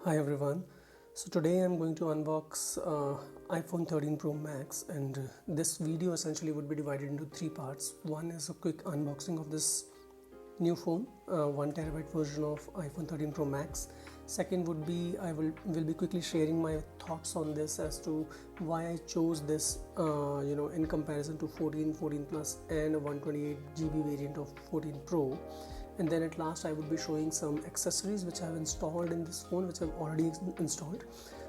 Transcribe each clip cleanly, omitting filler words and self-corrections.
Hi everyone. So today I'm going to unbox iPhone 13 Pro Max, and this video essentially would be divided into three parts. One is a quick unboxing of this new phone, 1 TB version of iPhone 13 Pro Max. Second would be I will be quickly sharing my thoughts on this as to why I chose this in comparison to 14, 14 Plus and a 128 GB variant of 14 Pro. And then at last I would be showing some accessories which I've installed in this phone, which I've already installed.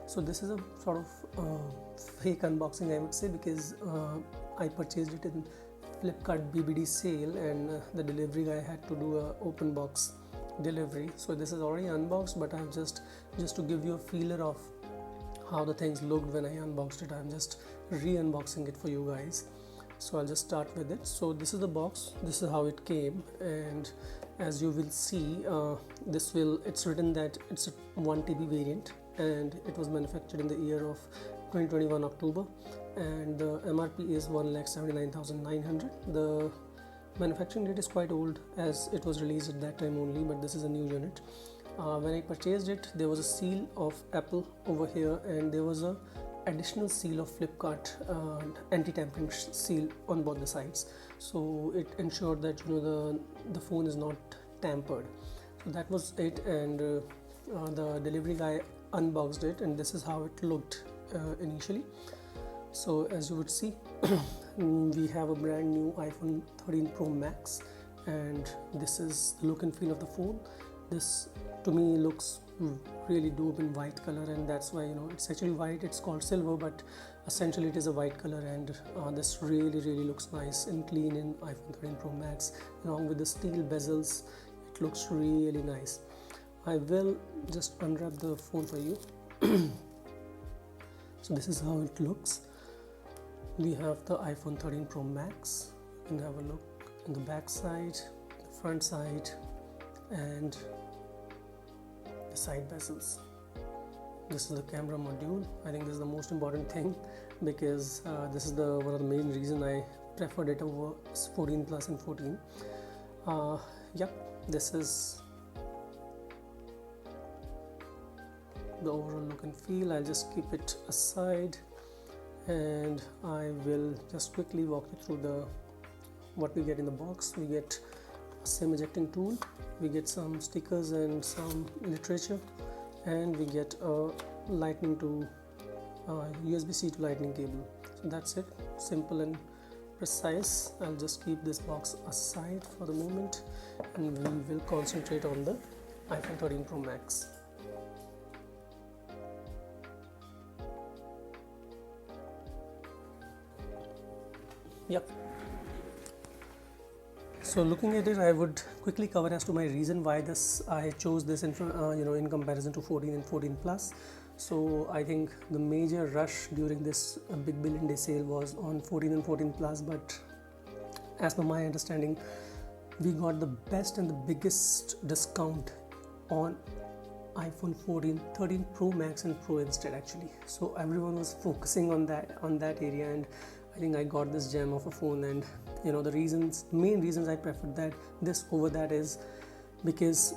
So this is a sort of fake unboxing, I would say, because I purchased it in Flipkart BBD Sale, and the delivery guy had to do a open box delivery. So this is already unboxed, but I'm just to give you a feeler of how the things looked when I unboxed it. I'm just re-unboxing it for you guys. So I'll just start with it. So this is the box, this is how it came, and as you will see, it's written that it's a 1 TB variant, and it was manufactured in the year of 2021 October, and the MRP is 1,79,900. The manufacturing date is quite old, as it was released at that time only, but this is a new unit. When I purchased it, there was a seal of Apple over here, and there was a additional seal of Flipkart anti-tampering seal on both the sides, so it ensured that the phone is not tampered. So that was it, and the delivery guy unboxed it, and this is how it looked initially. So as you would see, we have a brand new iPhone 13 Pro Max, and this is the look and feel of the phone. This to me looks really dope in white color, and that's why it's actually white. It's called silver, but essentially it is a white color, and this really looks nice and clean in iPhone 13 Pro Max. Along with the steel bezels, it looks really nice. I will just unwrap the phone for you. So this is how it looks. We have the iPhone 13 Pro Max. You can have a look in the back side, the front side, and the side bezels. This is the camera module. I think this is the most important thing, because this is one of the main reason I preferred it over 14 Plus and 14. This is the overall look and feel. I'll just keep it aside, and I will just quickly walk you through what we get in the box. We get a SIM ejecting tool, we get some stickers and some literature, and we get a lightning to USB-C to lightning cable. So that's it, simple and precise. I'll just keep this box aside for the moment, and we will concentrate on the iPhone 13 Pro Max. So looking at it, I would quickly cover as to my reason why I chose this in comparison to 14 and 14 Plus. So I think the major rush during this big billion day sale was on 14 and 14 Plus, but as per my understanding, we got the best and the biggest discount on iPhone 13 Pro Max and Pro instead, actually. So everyone was focusing on that area, and I think I got this gem of a phone. And the main reasons I preferred this over that is because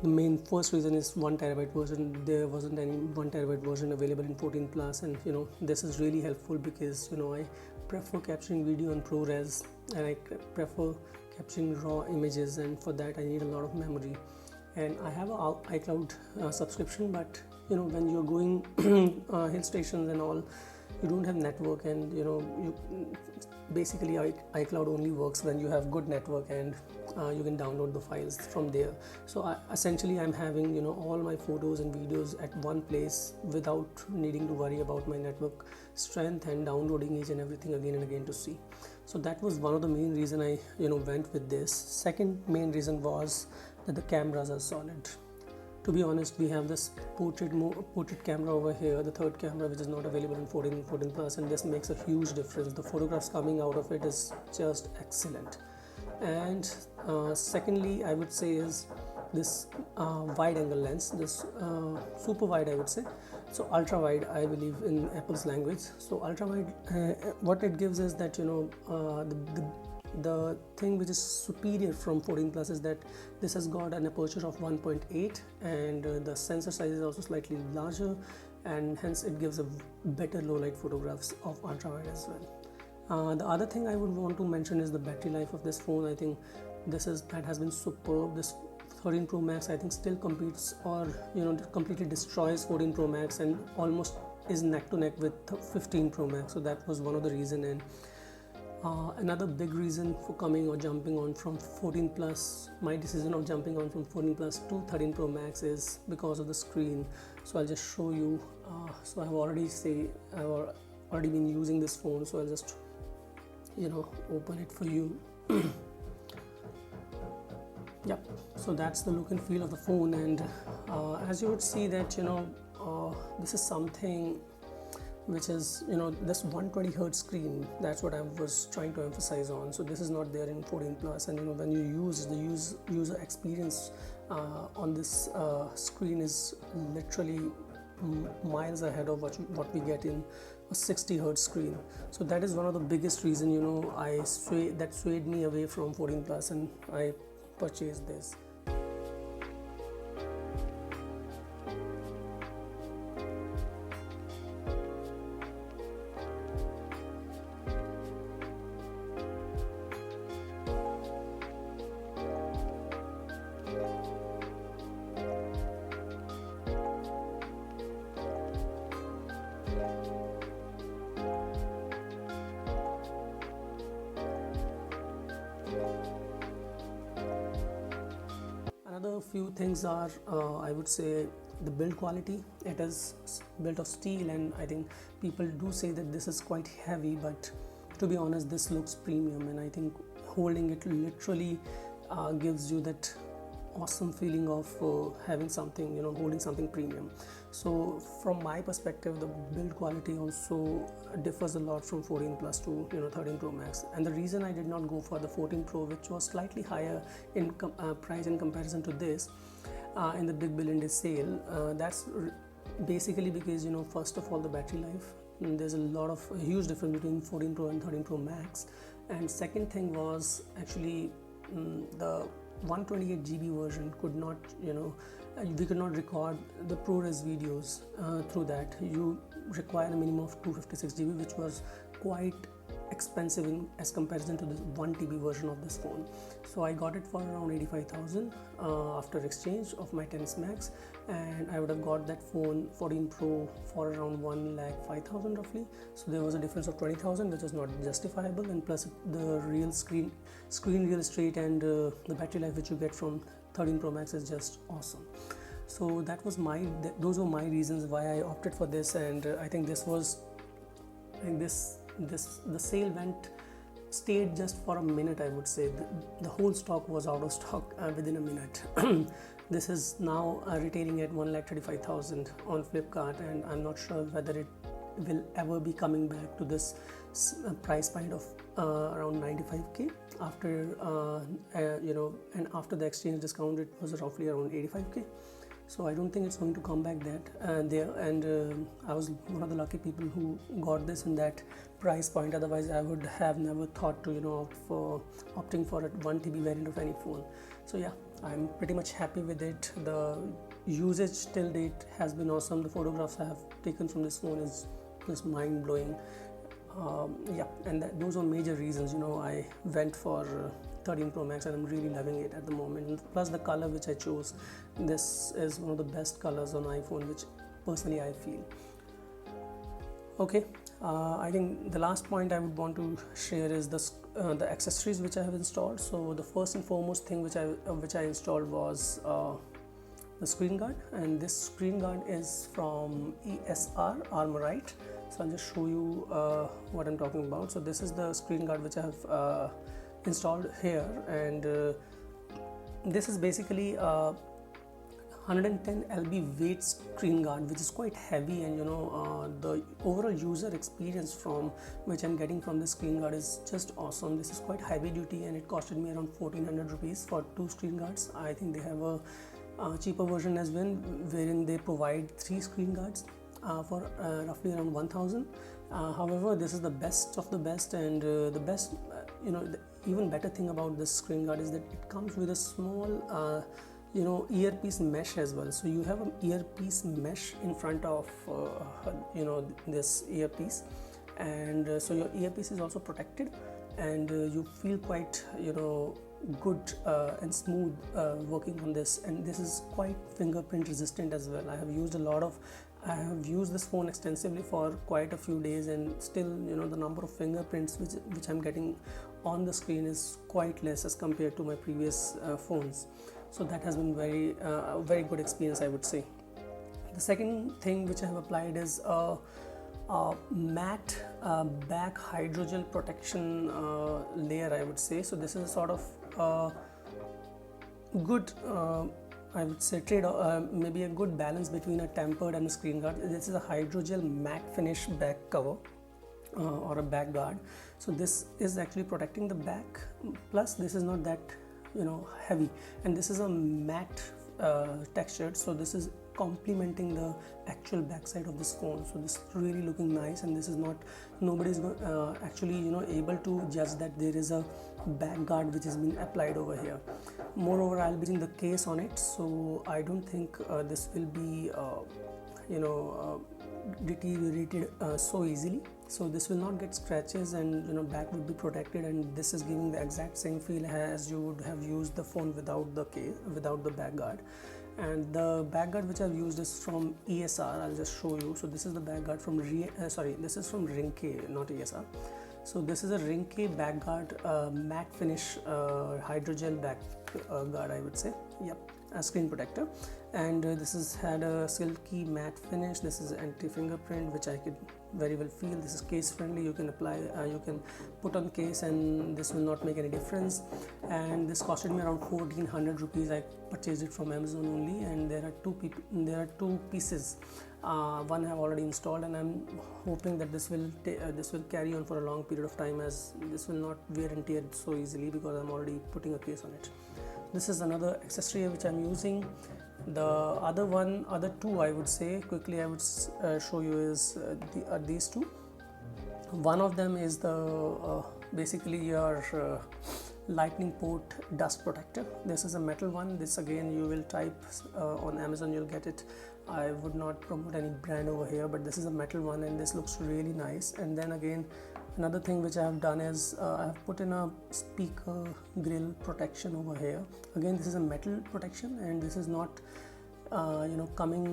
the first reason is 1 TB version. There wasn't any 1 TB version available in 14 Plus, and this is really helpful because I prefer capturing video on ProRes, and I prefer capturing raw images, and for that I need a lot of memory. And I have an iCloud subscription, but when you're going hill stations and all, you don't have network, and basically iCloud only works when you have good network, and you can download the files from there. So essentially I'm having all my photos and videos at one place without needing to worry about my network strength and downloading each and everything again and again to see. So that was one of the main reason I went with this. Second main reason was that the cameras are solid. To be honest, we have this portrait camera over here, the third camera, which is not available in 14 and 14 Plus, and this makes a huge difference. The photographs coming out of it is just excellent. And secondly, I would say is this wide angle lens, this super wide, I would say. So ultra wide, I believe, in Apple's language. So ultra wide, what it gives is that the the thing which is superior from 14 Plus is that this has got an aperture of 1.8, and the sensor size is also slightly larger, and hence it gives a better low light photographs of ultrawide as well. The other thing I would want to mention is the battery life of this phone. I think that has been superb. This 13 Pro Max I think still competes, or completely destroys 14 Pro Max, and almost is neck to neck with 15 Pro Max. So that was one of the reason. And another big reason for coming or jumping on from 14 Plus, my decision of jumping on from 14 Plus to 13 Pro Max is because of the screen. So I'll just show you. So I've already been using this phone, so I'll just open it for you. Yep, so that's the look and feel of the phone, and as you would see that this is something which is this 120 Hz screen. That's what I was trying to emphasize on. So this is not there in 14 Plus, and when you use the user experience on this screen is literally miles ahead of what we get in a 60 Hz screen. So that is one of the biggest reason that swayed me away from 14 Plus, and I purchased this. Another few things are, I would say, the build quality. It is built of steel, and I think people do say that this is quite heavy, but to be honest, this looks premium, and I think holding it literally gives you that awesome feeling of having something, holding something premium. So from my perspective, the build quality also differs a lot from 14 Plus to 13 Pro Max. And the reason I did not go for the 14 Pro, which was slightly higher in price in comparison to this in the Big Billion Day sale, that's basically because first of all, the battery life. There's a huge difference between 14 Pro and 13 Pro Max. And second thing was actually the 128 GB version could not, we could not record the ProRes videos through that. You require a minimum of 256 GB, which was quite expensive as comparison to the 1 TB version of this phone. So I got it for around 85,000 after exchange of my 10s Max, and I would have got that phone 14 Pro for around 1,05,000 roughly. So there was a difference of 20,000, which was not justifiable, and plus the real screen real estate and the battery life which you get from 13 Pro Max is just awesome. So those were my reasons why I opted for this, and I think the sale stayed just for a minute. I would say the whole stock was out of stock within a minute. This is now retailing at 1,35,000 on Flipkart, and I'm not sure whether it will ever be coming back to this price point of around 95k after and after the exchange discount it was roughly around 85k. So I don't think it's going to come back there, and I was one of the lucky people who got this in that price point. Otherwise I would have never thought to opting for a 1 TB variant of any phone. So yeah, I'm pretty much happy with it. The usage till date has been awesome. The photographs I have taken from this phone is just mind-blowing. Yeah, and those are major reasons I went for 13 Pro Max, and I'm really loving it at the moment. Plus the color which I chose, this is one of the best colors on iPhone, which personally I feel. Okay, I think the last point I would want to share is the accessories which I have installed. So the first and foremost thing which I installed was the screen guard, and this screen guard is from ESR Armorite. So I'll just show you what I'm talking about. So this is the screen guard which I have installed here, and this is basically 110 lb weight screen guard, which is quite heavy, and the overall user experience from which I'm getting from this screen guard is just awesome. This is quite heavy duty, and it costed me around 1400 rupees for 2 screen guards. I think they have a cheaper version as well, wherein they provide 3 screen guards for roughly around 1000. However, this is the best of the best, and the best even better thing about this screen guard is that it comes with a small earpiece mesh as well. So you have an earpiece mesh in front of this earpiece, and so your earpiece is also protected, and you feel quite good and smooth working on this. And this is quite fingerprint resistant as well. I have used this phone extensively for quite a few days, and still the number of fingerprints which I'm getting on the screen is quite less as compared to my previous phones. So that has been very good experience, I would say. The second thing which I have applied is a matte back hydrogel protection layer, I would say. So this is a sort of good I would say maybe a good balance between a tempered and a screen guard. This is a hydrogel matte finish back cover or a back guard. So this is actually protecting the back, plus this is not that heavy, and this is a matte textured, so this is complementing the actual backside of this phone. So this is really looking nice, and this is not, nobody's actually able to judge that there is a back guard which has been applied over here. Moreover, I'll be using the case on it, so I don't think this will be deteriorated so easily. So this will not get scratches, and back would be protected, and this is giving the exact same feel as you would have used the phone without the case, without the back guard. And the back guard which I've used is from ESR. I'll just show you. So this is the back guard from this is from RINGKE, not ESR. So this is a RINGKE back guard matte finish hydrogel back guard, I would say. Yep, a screen protector, and this has had a silky matte finish. This is anti-fingerprint, which I could very well feel. This is case friendly. You can apply, you can put on case, and this will not make any difference. And this costed me around 1400 rupees. I purchased it from Amazon only, and there are two pieces. One I have already installed, and I'm hoping that this will carry on for a long period of time, as this will not wear and tear so easily because I'm already putting a case on it. This is another accessory which I'm using. The other two, I would say quickly, I would show you is these two. One of them is the basically your lightning port dust protector. This is a metal one. This again you will type on Amazon, you'll get it. I would not promote any brand over here, but this is a metal one, and this looks really nice. And then again, another thing which I have done is I have put in a speaker grill protection over here. Again, this is a metal protection, and this is not coming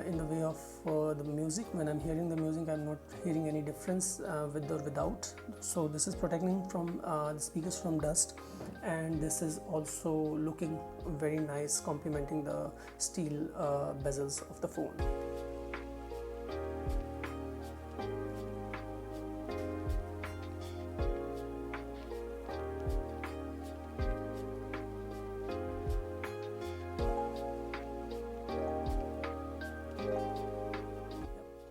in the way of the music. When I'm hearing the music, I'm not hearing any difference with or without. So this is protecting from the speakers from dust, and this is also looking very nice, complementing the steel bezels of the phone.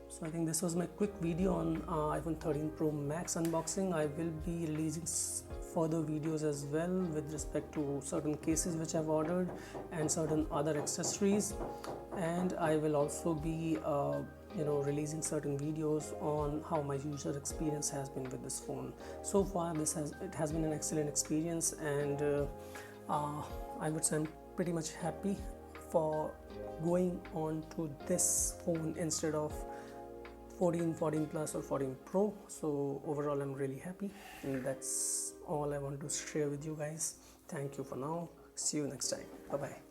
So I think this was my quick video on iPhone 13 Pro Max unboxing. I will be releasing further videos as well with respect to certain cases which I've ordered and certain other accessories, and I will also be releasing certain videos on how my user experience has been with this phone. So far it has been an excellent experience, and I would say I'm pretty much happy for going on to this phone instead of 14 Plus or 14 Pro. So overall I'm really happy, and that's all I want to share with you guys. Thank you for now. See you next time. Bye bye.